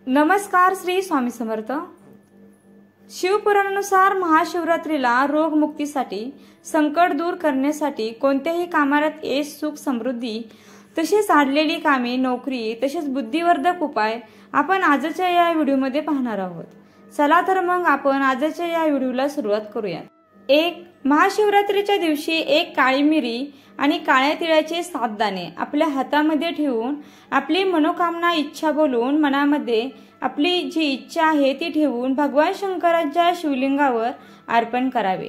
नमस्कार. श्री स्वामी समर्थ. शिवपुराणानुसार महाशिवरात्रीला रोगमुक्तीसाठी, संकट दूर करण्यासाठी, कोणत्याही कामात यश, सुख, समृद्धी, तसेच अडलेली कामे, नोकरी, तसेच बुद्धिवर्धक उपाय आपण आजच्या या व्हिडिओमध्ये पाहणार आहोत. चला तर मग आपण आजच्या या व्हिडिओला सुरुवात करूया. 1. महाशिवरात्रीच्या दिवशी एक काळी मिरी आणि काळ्या तिळाचे 7 दाणे आपल्या हातामध्ये ठेवून आपली मनोकामना, इच्छा बोलून मनामध्ये आपली जी इच्छा आहे ती ठेवून भगवान शंकरांच्या शिवलिंगावर अर्पण करावे.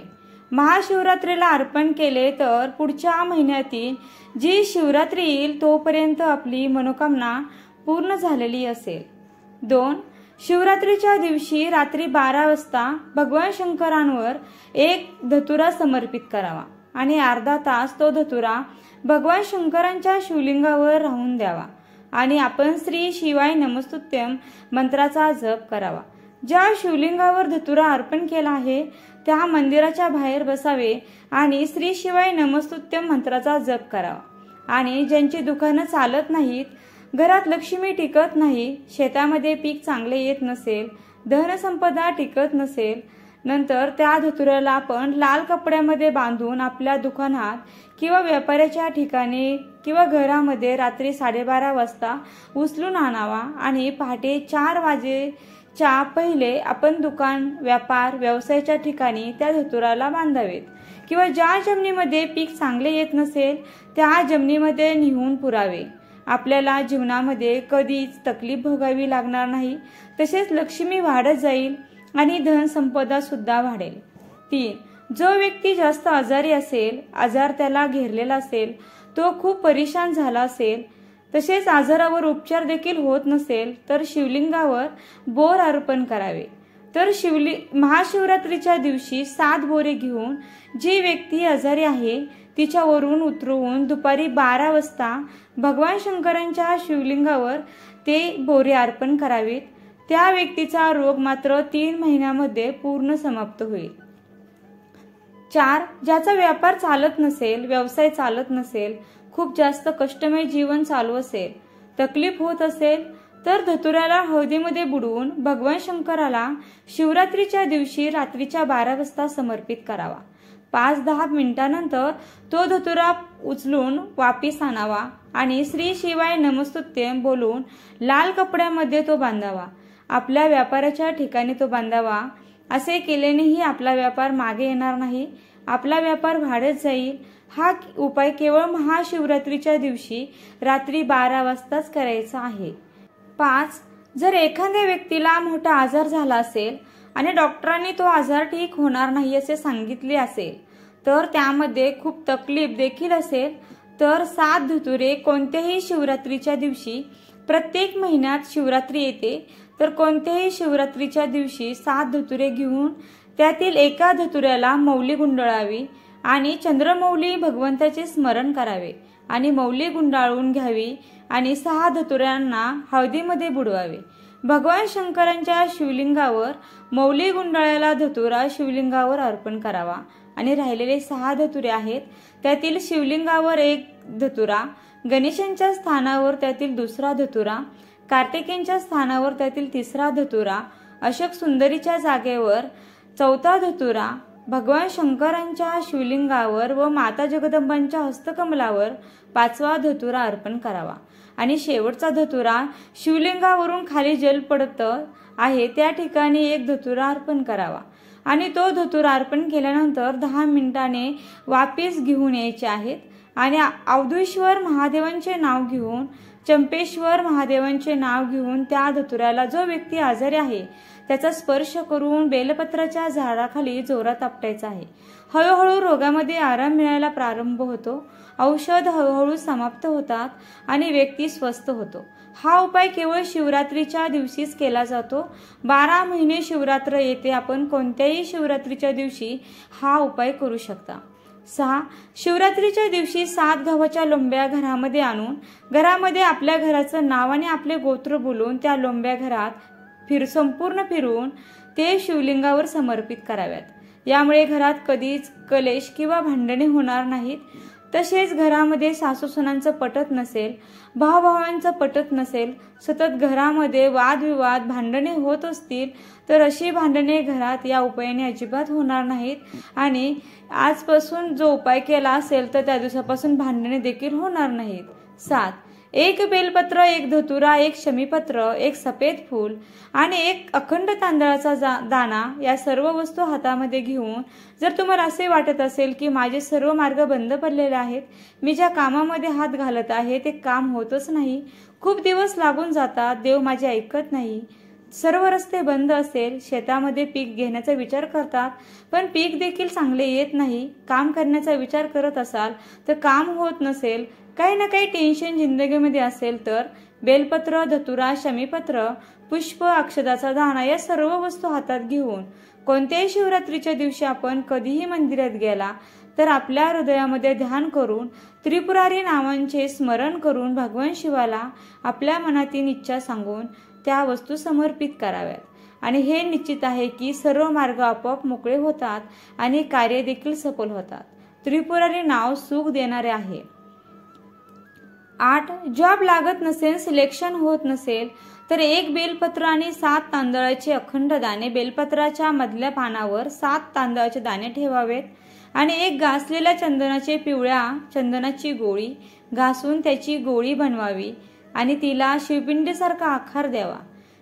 महाशिवरात्रीला अर्पण केले तर पुढच्या महिन्यातील जी शिवरात्री येईल तोपर्यंत आपली मनोकामना पूर्ण झालेली असेल. 2. शिवरात्रीच्या दिवशी रात्री 12 वाजता भगवान शंकरांवर एक धतुरा समर्पित करावा आणि अर्धा तास तो धतुरा भगवान शंकरांच्या शिवलिंगावर राहून द्यावा आणि आपण श्री शिवाय नमस्तुत्यम मंत्राचा जप करावा. ज्या शिवलिंगावर धतुरा अर्पण केला आहे त्या मंदिराच्या बाहेर बसावे आणि श्री शिवाय नमस्तुत्यम मंत्राचा जप करावा. आणि ज्यांची दुकानं चालत नाहीत, घरात लक्ष्मी टिकत नाही, शेतामध्ये पीक चांगले येत नसेल, धनसंपदा टिकत नसेल, नंतर त्या धतुऱ्याला आपण लाल कपड्यामध्ये बांधून आपल्या दुकानात किंवा व्यापाऱ्याच्या ठिकाणी किंवा घरामध्ये रात्री 12:30 वाजता उचलून आणावा आणि पहाटे 4 वाजेच्या पहिले आपण दुकान, व्यापार, व्यवसायाच्या ठिकाणी त्या धतुराला बांधावेत किंवा ज्या जमिनीमध्ये पीक चांगले येत नसेल त्या जमिनीमध्ये नेऊन पुरावे. आपल्याला जीवनामध्ये कधीच तकलीफ भोगावी लागणार नाही, तसेच लक्ष्मी वाढत जाईल आणि धनसंपदा सुद्धा वाढेल. 3. जो व्यक्ती जास्त आजारी असेल, आजार त्याला घेरलेला असेल, तो खूप परेशान झाला असेल, तसेच आजारावर उपचार देखील होत नसेल तर शिवलिंगावर बोर अर्पण करावे. तर महाशिवरात्रीच्या दिवशी 7 बोरे घेऊन जी व्यक्ती आजारी आहे तिच्यावरून उतरवून दुपारी 12 वाजता भगवान शंकरांच्या शिवलिंगावर ते बोरे अर्पण करावेत. त्या व्यक्तीचा रोग मात्र 3 महिन्यामध्ये पूर्ण समाप्त होईल. 4. ज्याचा व्यापार चालत नसेल, व्यवसाय चालत नसेल, खूप जास्त कष्टमय जीवन चालू असेल, तकलीफ होत असेल तर धतुऱ्याला हळदीमध्ये बुडवून भगवान शंकराला शिवरात्रीच्या दिवशी रात्रीच्या 12 वाजता समर्पित करावा. 5-10 मिनिटांनंतर तो धतुरा उचलून वापस आणावा आणि श्री शिवाय नमस्तुत्यम बोलून लाल कपड्यामध्ये तो बांधावा. आपल्या व्यापाराच्या ठिकाणी तो बांधावा. असे केल्यानेही आपला व्यापार मागे येणार नाही, आपला व्यापार वाढत जाईल. हा उपाय केवळ महाशिवरात्रीच्या दिवशी रात्री 12 वाजताच करायचा आहे. 5. जर एखाद्या व्यक्तीला मोठा आजार झाला असेल आणि डॉक्टरांनी तो आजार ठीक होणार नाही असे सांगितले असेल तर त्यामध्ये खूप तकलीफ देखील असेल तर 7 धतुरे कोणत्याही शिवरात्रीच्या दिवशी, प्रत्येक महिन्यात शिवरात्री येते तर कोणत्याही शिवरात्रीच्या दिवशी 7 धतुरे घेऊन त्यातील एका धतुऱ्याला मौली गुंडाळावी आणि चंद्रमौली भगवंताचे स्मरण करावे आणि मौली गुंडाळून घ्यावी आणि 6 धतुऱ्यांना हळदीमध्ये बुडवावे. भगवान शंकरांच्या शिवलिंगावर मौली गुंडाळ्याला धतुरा शिवलिंगावर अर्पण करावा आणि राहिलेले 6 धतुरे आहेत त्यातील शिवलिंगावर एक धतुरा, गणेशांच्या स्थानावर त्यातील 2रा धतुरा, कार्तिकेयांच्या स्थानावर त्यातील 3रा धतुरा, अशोक सुंदरीच्या जागेवर 4था धतुरा, भगवान शंकरांच्या शिवलिंगावर व माता जगदंबांच्या हस्तकमलावर 5वा धतुरा अर्पण करावा आणि शेवटचा धतुरा शिवलिंगावरून खाली जल पडत आहे त्या ठिकाणी एक धतुरा अर्पण करावा आणि तो धतुरा अर्पण केल्यानंतर 10 मिनिटांनी वापस घेऊन यायचे आहेत आणि अवधूश्वर महादेवांचे नाव घेऊन, चंपेश्वर महादेवांचे नाव घेऊन त्या धतुऱ्याला जो व्यक्ती आजारी आहे त्याचा स्पर्श करून बेलपत्राच्या झाडाखाली जोरात आपटायचा आहे. हळूहळू रोगामध्ये आराम मिळायला प्रारंभ होतो, औषध हळूहळू समाप्त होतात आणि व्यक्ती स्वस्थ होतो. हा उपाय केवळ शिवरात्रीच्या दिवशीच केला जातो. 12 महिने शिवरात्र येते, आपण कोणत्याही शिवरात्रीच्या दिवशी हा उपाय करू शकता. 6. शिवरात्रीच्या दिवशी 7 गव्हाच्या लोंब्या घरामध्ये आणून घरामध्ये आपल्या घराचं नाव आणि आपले गोत्र बोलून त्या लोंब्या घरात संपूर्ण फिरवून ते शिवलिंगावर समर्पित कराव्यात. यामुळे घरात कधीच कलेश किंवा भांडणे होणार नाहीत. तसेच घरामध्ये सासू सुनांचं पटत नसेल, भावभावांचं पटत नसेल, सतत घरामध्ये वादविवाद भांडणे होत असतील तर अशी भांडणे घरात या उपायाने अजिबात होणार नाहीत आणि आजपासून जो उपाय केला असेल तर त्या दिवसापासून भांडणे देखील होणार नाहीत. 7. एक बेलपत्र, एक धतुरा, एक शमीपत्र, एक सफेद फूल आणि एक अखंड तांदळाचा दाणा या सर्व वस्तू हातामध्ये घेऊन जर तुम्हाला असे वाटत असेल की माझे सर्व मार्ग बंद पडलेले आहेत, मी ज्या कामामध्ये हात घालत आहे ते काम होतच नाही, खूप दिवस लागून जातात, देव माझे ऐकत नाही, सर्व रस्ते बंद असेल, शेतामध्ये पीक घेण्याचा विचार करतात पण पीक देखील चांगले येत नाही, काम करण्याचा विचार करत असाल तर काम होत नसेल, काही ना काही टेन्शन जिंदगीमध्ये असेल तर बेलपत्र, धतुरा, शमीपत्र, पुष्प, अक्षदाचा दाणा या सर्व वस्तू हातात घेऊन कोणत्याही शिवरात्रीच्या दिवशी आपण कधीही मंदिरात गेला तर आपल्या हृदयामध्ये ध्यान करून त्रिपुरारी नावांचे स्मरण करून भगवान शिवाला आपल्या मनातील इच्छा सांगून त्या वस्तू समर्पित कराव्यात आणि हे निश्चित आहे की सर्व मार्ग आपोआप मोकळे होतात आणि कार्य देखील सफल होतात. त्रिपुरारी नाव सुख देणारे आहे. 8. जॉब लागत नसेल, सिलेक्शन होत नसेल तर एक बेलपत्र आणि 7 तांदळाचे अखंड दाणे बेलपत्राच्या मधल्या पानावर 7 तांदळाचे दाणे ठेवावेत आणि एक घासलेल्या चंदनाचे पिवळ्या चंदनाची गोळी घासून त्याची गोळी बनवावी आणि तिला शिवपिंडीसारखा आकार द्यावा.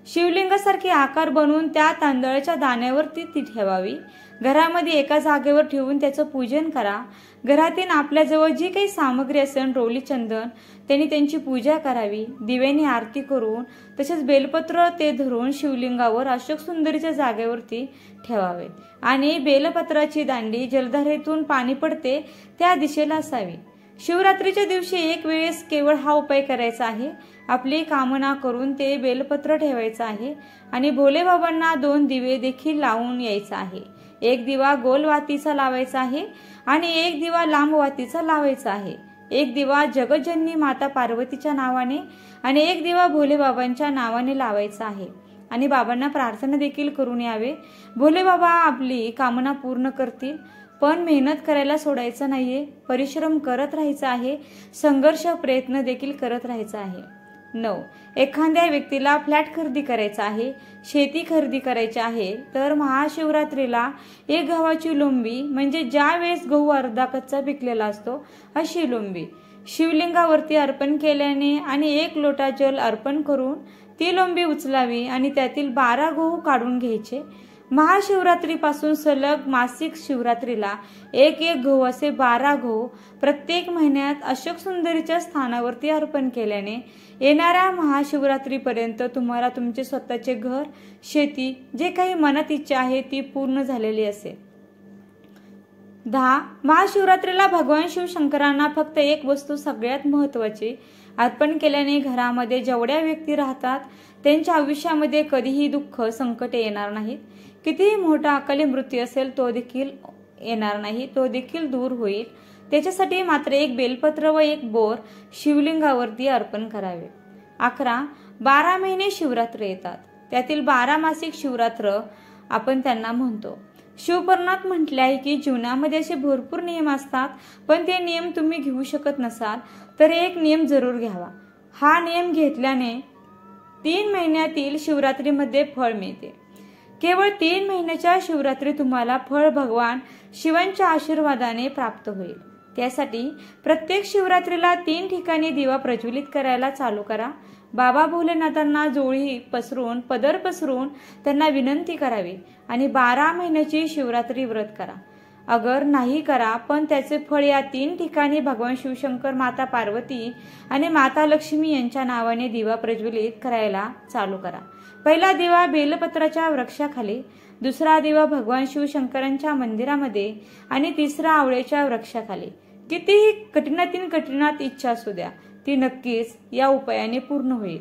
शिवलिंगासारखे आकार बनवून त्या तांदळाच्या दाण्यावर ती ठेवावी. घरामध्ये एका जागेवर ठेवून त्याचं पूजन करा. घरातील आपल्याजवळ जी काही सामग्री असेल, रोली, चंदन, त्यांनी त्यांची पूजा करावी. दिव्याने आरती करून तसेच बेलपत्र ते धरून शिवलिंगावर अशोक सुंदरीच्या जागेवरती ठेवावे आणि बेलपत्राची दांडी जलधारेतून पाणी पडते त्या दिशेला असावी. शिवरात्रीच्या दिवशी एक वेळेस केवळ हा उपाय करायचा आहे. आपली कामना करून ते बेलपत्र ठेवायचं आहे आणि भोलेबाबांना 2 दिवे देखील लावून यायचा आहे. एक दिवा गोल वातीचा लावायचा आहे आणि एक दिवा लांब वातीचा लावायचा आहे. एक दिवा जगज्जननी माता पार्वतीच्या नावाने आणि एक दिवा भोलेबाबांच्या नावाने लावायचा आहे आणि बाबांना प्रार्थना देखील करून यावे. भोलेबाबा आपली कामना पूर्ण करतील, पण मेहनत करायला सोडायचं नाहीये, परिश्रम करत राहायचा आहे, संघर्ष प्रयत्न देखील करत राहायचा आहे. 9. एखाद्या व्यक्तीला फ्लॅट खरेदी करायचा आहे, शेती खरेदी करायची आहे तर महाशिवरात्रीला एक गव्हाची लोंबी म्हणजे ज्या वेळेस गहू अर्धा कच्चा पिकलेला असतो अशी लोंबी शिवलिंगावरती अर्पण केल्याने आणि 1 लोटा जल अर्पण करून ती लोंबी उचलावी आणि त्यातील 12 गहू काढून घ्यायचे. महाशिवरात्रीपासून सलग मासिक शिवरात्रीला एक गहू असे 12 गहू प्रत्येक महिन्यात अशोक सुंदरीच्या स्थानावरती अर्पण केल्याने येणाऱ्या महाशिवरात्रीपर्यंत तुम्हाला तुमचे स्वतःचे घर, शेती, जे काही मनात इच्छा आहे ती पूर्ण झालेली असेल. 10. महाशिवरात्रीला भगवान शिवशंकरांना फक्त एक वस्तू सगळ्यात महत्वाची अर्पण केल्याने घरामध्ये जेवढ्या व्यक्ती राहतात त्यांच्या आयुष्यामध्ये कधीही दुःख, संकटे येणार नाहीत. कितीही मोठा अकाली मृत्यू असेल तो देखील येणार नाही, तो देखील दूर होईल. त्याच्यासाठी मात्र एक बेलपत्र व एक बोर शिवलिंगावरती अर्पण करावे. 11. 12 महिने शिवरात्र येतात, त्यातील 12 मासिक शिवरात्र आपण त्यांना म्हणतो. शिवपुराणात म्हटले आहे की जीवनामध्ये असे भरपूर नियम असतात, पण ते नियम तुम्ही घेऊ शकत नसाल तर एक नियम जरूर घ्यावा. हा नियम घेतल्याने 3 महिन्यातील शिवरात्रीमध्ये फळ मिळते. केवळ 3 महिन्याच्या शिवरात्री तुम्हाला फळ भगवान शिवांच्या आशीर्वादाने प्राप्त होईल. त्यासाठी प्रत्येक शिवरात्रीला 3 ठिकाणी दिवा प्रज्वलित करायला चालू करा. बाबा भोलेनाथांना जोळी पसरून, पदर पसरून त्यांना विनंती करावी आणि 12 महिन्याची शिवरात्री व्रत करा. अगर नाही करा पण त्याचे फळ या 3 ठिकाणी भगवान शिवशंकर, माता पार्वती आणि माता लक्ष्मी यांच्या नावाने दिवा प्रज्वलित करायला चालू करा. पहिला दिवा बेलपत्राच्या वृक्षाखाली, दुसरा दिवा भगवान शिवशंकरांच्या मंदिरामध्ये आणि तिसरा आवळ्याच्या वृक्षाखाली. कितीही कठीणात इच्छा असू द्या, ती नक्कीच या उपायाने पूर्ण होईल.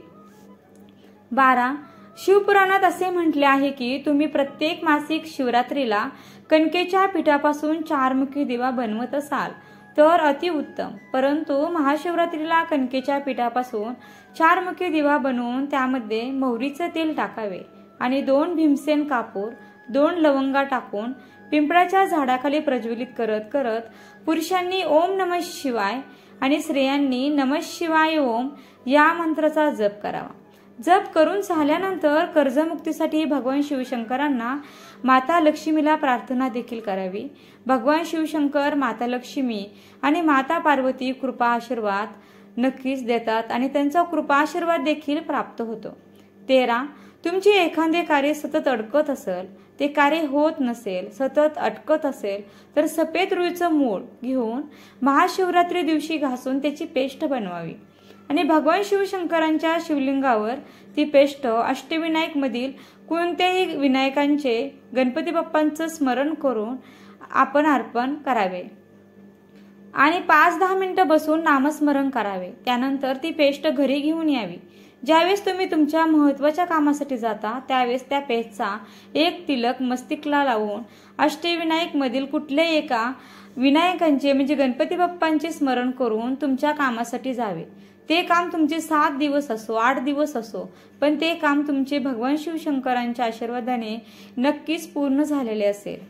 12. शिवपुराणात असे म्हटले आहे की तुम्ही प्रत्येक मासिक शिवरात्रीला कणकेच्या पिठापासून 4मुखी दिवा बनवत असाल तर अतिउत्तम, परंतु महाशिवरात्रीला कणकेच्या पिठापासून 4मुखी दिवा बनवून त्यामध्ये मोहरीचे तेल टाकावे आणि 2 भीमसेन कापूर, 2 लवंगा टाकून पिंपळाच्या झाडाखाली प्रज्वलित करत करत पुरुषांनी ओम नमः शिवाय आणि स्त्रियांनी नमः शिवाय ओम या मंत्राचा जप करावा। जप करून झाल्यानंतर कर्जमुक्तीसाठी भगवान शिवशंकरांना माता लक्ष्मीला प्रार्थना देखील करावी। भगवान शिवशंकर, माता लक्ष्मी आणि माता पार्वती कृपा आशीर्वाद नक्कीच देतात आणि त्यांचा कृपा आशीर्वाद देखील प्राप्त होतो। 13 तुमचे एखादे कार्य सतत अडकत असेल, ते कार्य होत नसेल, सतत अटकत असेल तर सफेद रुईचं मूळ घेऊन महाशिवरात्री दिवशी घासून त्याची पेस्ट बनवावी आणि भगवान शिवशंकरांच्या शिवलिंगावर ती पेस्ट अष्टविनायक मधील कोणत्याही विनायकांचे गणपती बाप्पांचं स्मरण करून आपण अर्पण करावे आणि 5-10 मिनिटं बसून नामस्मरण करावे। त्यानंतर ती पेस्ट घरी घेऊन यावी। ज्यावेळेस तुम्ही तुमच्या महत्त्वाच्या कामासाठी जाता त्यावेळेस त्या पेस्टचा एक तिलक मस्तिकला लावून अष्टविनायक मधील कुठल्याही एका विनायकांचे म्हणजे गणपती बाप्पांचे स्मरण करून तुमच्या कामासाठी जावे। ते काम तुमचे 7 दिवस असो 8 दिवस असो, पण ते काम तुमचे भगवान शिवशंकरांच्या आशीर्वादाने नक्कीच पूर्ण झालेले असेल।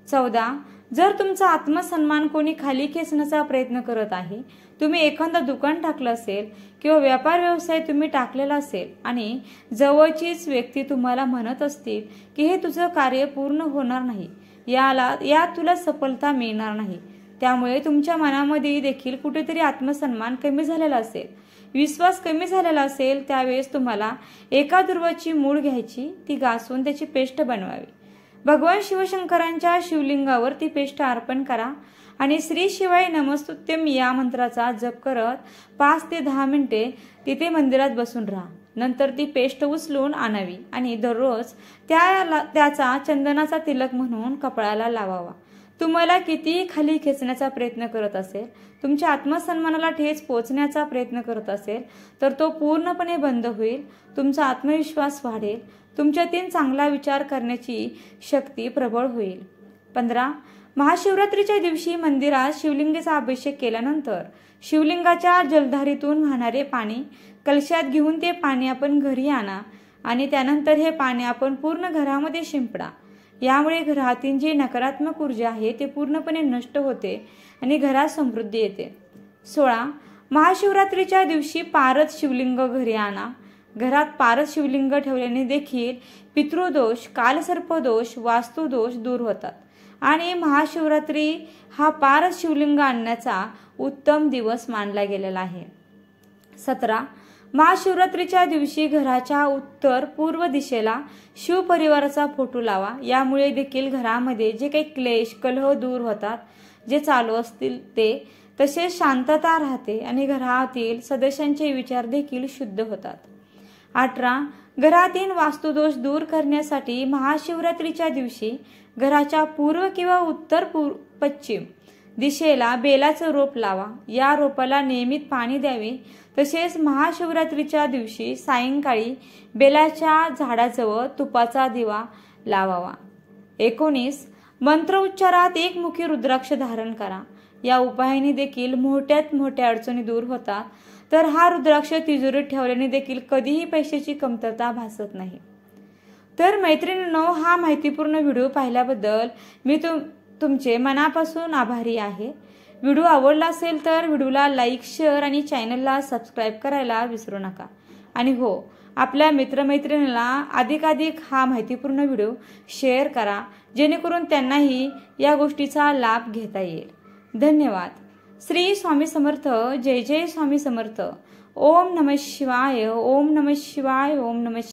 14 जर तुमचा आत्मसन्मान कोणी खाली खेचण्याचा प्रयत्न करत आहे, तुम्ही एखादं दुकान टाकलं असेल किंवा व्यापार व्यवसाय तुम्ही टाकलेला असेल आणि जवळचीच व्यक्ती तुम्हाला म्हणत असतील की हे तुझं कार्य पूर्ण होणार नाही, यात तुला सफलता मिळणार नाही, त्यामुळे तुमच्या मनामध्ये देखील कुठेतरी आत्मसन्मान कमी झालेला असेल, विश्वास कमी झालेला असेल, त्यावेळेस तुम्हाला एका दुर्वाची मूळ घ्यायची, ती घासून त्याची पेस्ट बनवावी। भगवान शिवशंकरांच्या शिवलिंगावर ती पेस्ट अर्पण करा आणि श्री शिवाय नमस्तुत्यम या मंत्राचा जप करत 5 ते 10 मिनिटे तिथे मंदिरात बसून राहा। नंतर ती पेस्ट उचलून आणावी आणि दररोज त्याचा चंदनाचा तिलक म्हणून कपाळाला लावावा। तुम्हाला कितीही खाली खेचण्याचा प्रयत्न करत असेल, तुमच्या आत्मसन्मानाला ठेच पोचण्याचा प्रयत्न करत असेल तर तो पूर्णपणे बंद होईल, तुमचा आत्मविश्वास वाढेल, तुमच्यातील चांगला विचार करण्याची शक्ती प्रबळ होईल। 15 महाशिवरात्रीच्या दिवशी मंदिरात शिवलिंगाचा अभिषेक केल्यानंतर शिवलिंगाच्या जलधारीतून वाहणारे पाणी कलशात घेऊन ते पाणी आपण घरी आणा आणि त्यानंतर हे पाणी आपण पूर्ण घरामध्ये शिंपडा। यामुळे घरातील जी नकारात्मक ऊर्जा आहे ते पूर्णपणे नष्ट होते आणि घरात समृद्धी येते। 16 महाशिवरात्रीच्या दिवशी पारद शिवलिंग घरी आणा। घरात पारद शिवलिंग ठेवल्याने देखील पितृदोष, कालसर्पदोष, वास्तुदोष दूर होतात आणि महाशिवरात्री हा पारद शिवलिंग आणण्याचा उत्तम दिवस मानला गेलेला आहे। 17 महाशिवरात्रीच्या दिवशी घराच्या उत्तर पूर्व दिशेला शिवपरिवाराचा फोटो लावा। यामुळे देखील घरामध्ये जे काही क्लेश कलह दूर होतात, जे चालू असतील ते, तसेच शांतता राहते आणि घरातील सदस्यांचे विचार देखील शुद्ध होतात। 18 घरातील वास्तुदोष दूर करण्यासाठी महाशिवरात्रीच्या दिवशी घराच्या पूर्व किंवा उत्तर पश्चिम दिशेला बेलाचं रोप लावा। या रोपाला नियमित पाणी द्यावे। तसेच महाशिवरात्रीच्या दिवशी सायंकाळी बेलाच्या झाडाजवळ तुपाचा दिवा लावावा। 19 मंत्र उच्चारात एकमुखी रुद्राक्ष धारण करा। या उपायाने देखील मोठ्यात मोठ्या अडचणी दूर होतात, तर हा रुद्राक्ष तिजोरीत ठेवल्याने देखील कधीही पैशाची कमतरता भासत नाही। तर मैत्रिणींनो, हा माहितीपूर्ण व्हिडिओ पाहिल्याबद्दल मी तुमचे मनापासून आभारी आहे। व्हिडिओ आवडला असेल तर व्हिडिओला लाईक, शेअर आणि चॅनलला सबस्क्राईब करायला विसरू नका। आणि हो, आपल्या मित्रमैत्रिणींना अधिकाधिक हा माहितीपूर्ण व्हिडिओ शेअर करा, जेणेकरून त्यांनाही या गोष्टीचा लाभ घेता येईल। धन्यवाद। श्री स्वामी समर्थ। जय जय स्वामी समर्थ। ओम नमः शिवाय। ओम नमः शिवाय। ओम नमः